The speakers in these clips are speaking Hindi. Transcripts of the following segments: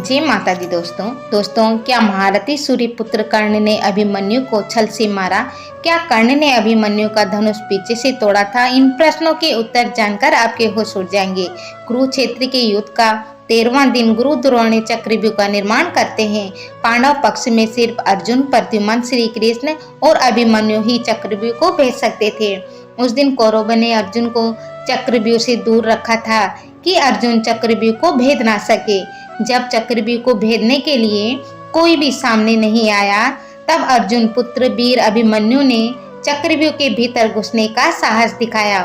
जय माता दी दोस्तों क्या महारथी सूर्यपुत्र कर्ण ने अभिमन्यु को छल से मारा? क्या कर्ण ने अभिमन्यु का धनुष पीछे से तोड़ा था? इन प्रश्नों के उत्तर जानकर आपके होश उड़ जाएंगे। कुरुक्षेत्र के युद्ध का 13वां दिन गुरु द्रोण चक्रव्यूह का निर्माण करते हैं। पांडव पक्ष में सिर्फ अर्जुन, प्रद्युम्न, श्री कृष्ण और अभिमन्यु ही चक्रव्यूह को भेज सकते थे। उस दिन कौरवों ने अर्जुन को चक्रव्यूह से दूर रखा था कि अर्जुन चक्रव्यूह को भेद ना सके। जब चक्रव्यूह को भेदने के लिए कोई भी सामने नहीं आया, तब अर्जुन पुत्र वीर अभिमन्यु ने चक्रव्यूह के भीतर घुसने का साहस दिखाया।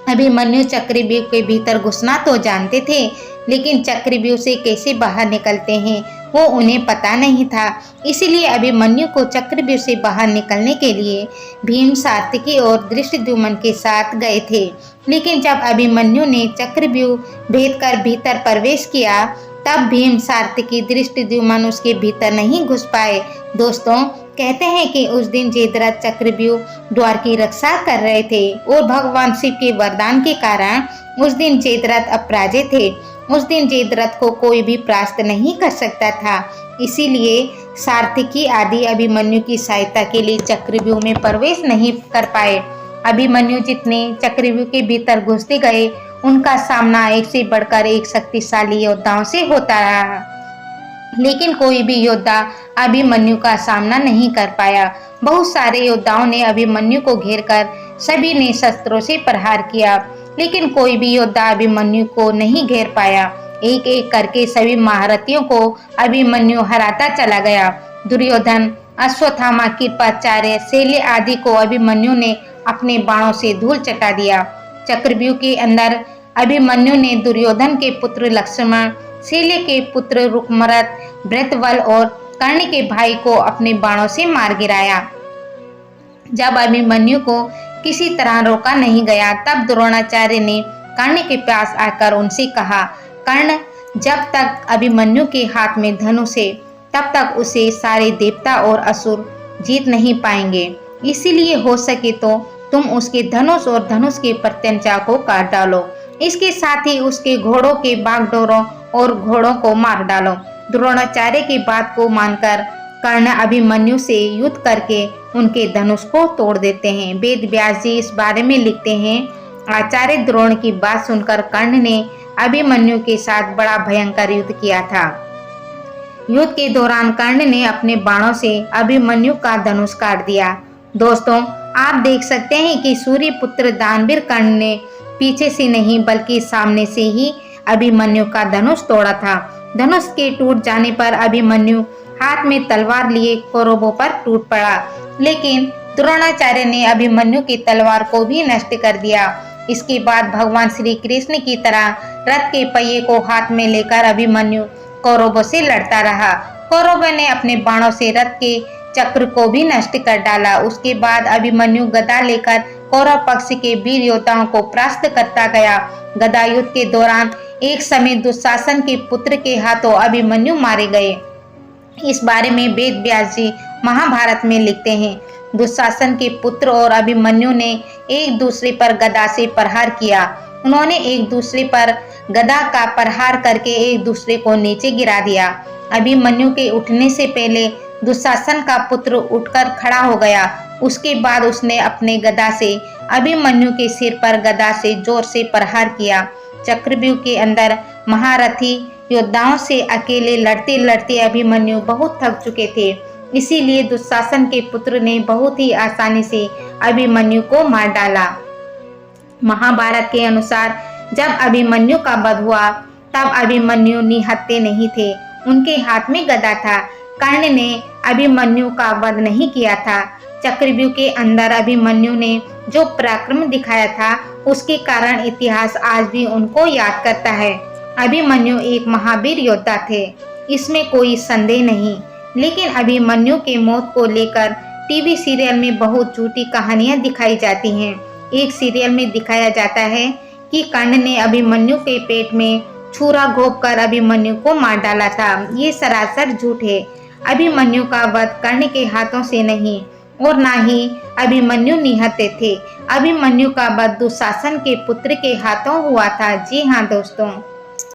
अभिमन्यु चक्रव्यूह के भीतर घुसना तो जानते थे, लेकिन चक्रव्यूह से कैसे बाहर निकलते हैं वो उन्हें पता नहीं था। इसलिए अभिमन्यु को चक्रव्यूह से बाहर निकलने के लिए भीम, सात्यकी और धृष्टद्युम्न के साथ गए थे। लेकिन जब अभिमन्यु ने चक्रव्यूह भेद कर भीतर प्रवेश किया, तब भीम, सात्यकी, धृष्टद्युम्न उसके भीतर नहीं घुस पाए। दोस्तों, कहते हैं कि उस दिन जयद्रथ चक्रव्यूह द्वार की रक्षा कर रहे थे और भगवान शिव के वरदान के कारण उस दिन जयद्रथ अपराजित थे। उस दिन जयद्रथ को कोई भी परास्त नहीं कर सकता था। इसीलिए सात्यकी आदि अभिमन्यु की सहायता के लिए चक्रव्यूह में प्रवेश नहीं कर पाए। अभिमन्यु जितने चक्रव्यूह के भीतर घुसते गए, उनका सामना एक से बढ़कर एक शक्तिशाली योद्धाओं से होता रहा, लेकिन कोई भी योद्धा अभिमन्यु का सामना नहीं कर पाया। बहुत सारे योद्धाओं ने अभिमन्यु को घेरकर सभी ने शस्त्रों से प्रहार किया, लेकिन कोई भी योद्धा अभिमन्यु को नहीं घेर पाया। एक एक करके सभी महारथियों को अभिमन्यु हराता चला गया। दुर्योधन, अश्वत्थामा, कृपाचार्य, शल्य आदि को अभिमन्यु ने अपने बाणों से धूल चटा दिया। चक्रव्यूह के अंदर अभिमन्यु ने दुर्योधन के पुत्र लक्ष्मण, शल्य के पुत्र रुक्मरथ, भृतबल और कर्ण के भाई को अपने बाणों से मार गिराया। जब अभिमन्यु को किसी तरह रोका नहीं गया, तब द्रोणाचार्य ने कर्ण के पास आकर उनसे कहा, कर्ण, जब तक अभिमन्यु के हाथ में धनुष है, तब तक उसे सारे देवता और असुर जीत नहीं पाएंगे। इसीलिए हो सके तो तुम उसके धनुष और धनुष के प्रत्यंचा को काट डालो। इसके साथ ही उसके घोड़ों के बागडोरों और घोड़ों को मार डालो। द्रोणाचार्य की बात को मानकर कर्ण अभिमन्यु से युद्ध करके उनके धनुष को तोड़ देते हैं। वेद व्यास जी इस बारे में लिखते हैं, आचार्य द्रोण की बात सुनकर कर्ण ने अभिमन्यु के साथ बड़ा भयंकर युद्ध किया था। युद्ध के दौरान कर्ण ने अपने बाणों से अभिमन्यु का धनुष काट दिया। दोस्तों, आप देख सकते हैं कि सूर्यपुत्र दानवीर कर्ण ने पीछे से नहीं बल्कि सामने से ही अभिमन्यु का धनुष तोड़ा था। धनुष के टूट जाने पर अभिमन्यु हाथ में तलवार लिए कौरवों पर टूट पड़ा, लेकिन द्रोणाचार्य ने अभिमन्यु की तलवार को भी नष्ट कर दिया। इसके बाद भगवान श्री कृष्ण की तरह रथ के पहिए को हाथ में लेकर अभिमन्यु कौरवों से लड़ता रहा। कौरवों ने अपने बाणों से रथ के चक्र को भी नष्ट कर डाला। उसके बाद अभिमन्यु गदा लेकर कौरव पक्ष के वीर योद्धाओं को परास्त करता गया। गदा युद्ध के दौरान एक समय दुशासन के पुत्र के हाथों अभिमन्यु मारे गए। इस बारे में वेद व्यास जी महाभारत में लिखते हैं, दुशासन के पुत्र और अभिमन्यु ने एक दूसरे पर गदा से प्रहार किया। उन्होंने एक दूसरे पर गदा का प्रहार करके एक दूसरे को नीचे गिरा दिया। अभिमन्यु के उठने से पहले दुशासन का पुत्र उठकर खड़ा हो गया। उसके बाद उसने अपने गदा से अभिमन्यु के सिर पर गदा से जोर से प्रहार किया। चक्रव्यूह के अंदर महारथी योद्धाओं से अकेले लड़ते लड़ते अभिमन्यु बहुत थक चुके थे। इसीलिए दुशासन के पुत्र ने बहुत ही आसानी से अभिमन्यु को मार डाला। महाभारत के अनुसार जब अभिमन्यु का वध हुआ, तब अभिमन्यु निहत्थे नहीं थे, उनके हाथ में गदा था। कर्ण ने अभिमन्यु का वध नहीं किया था। चक्रव्यूह के अंदर अभिमन्यु ने जो पराक्रम दिखाया था, उसके कारण इतिहास आज भी उनको याद करता है। अभिमन्यु एक महावीर योद्धा थे, इसमें कोई संदेह नहीं। लेकिन अभिमन्यु के मौत को लेकर टीवी सीरियल में बहुत झूठी कहानियां दिखाई जाती हैं। एक सीरियल में दिखाया जाता है कि कर्ण ने अभिमन्यु के पेट में छुरा घोंपकर अभिमन्यु को मार डाला था। ये सरासर झूठ है। अभिमन्यु का वध कर्ण के हाथों से नहीं और ना ही अभिमन्यु निहत्थे थे। अभिमन्यु का वध दुशासन के पुत्र के हाथों हुआ था। जी हाँ दोस्तों।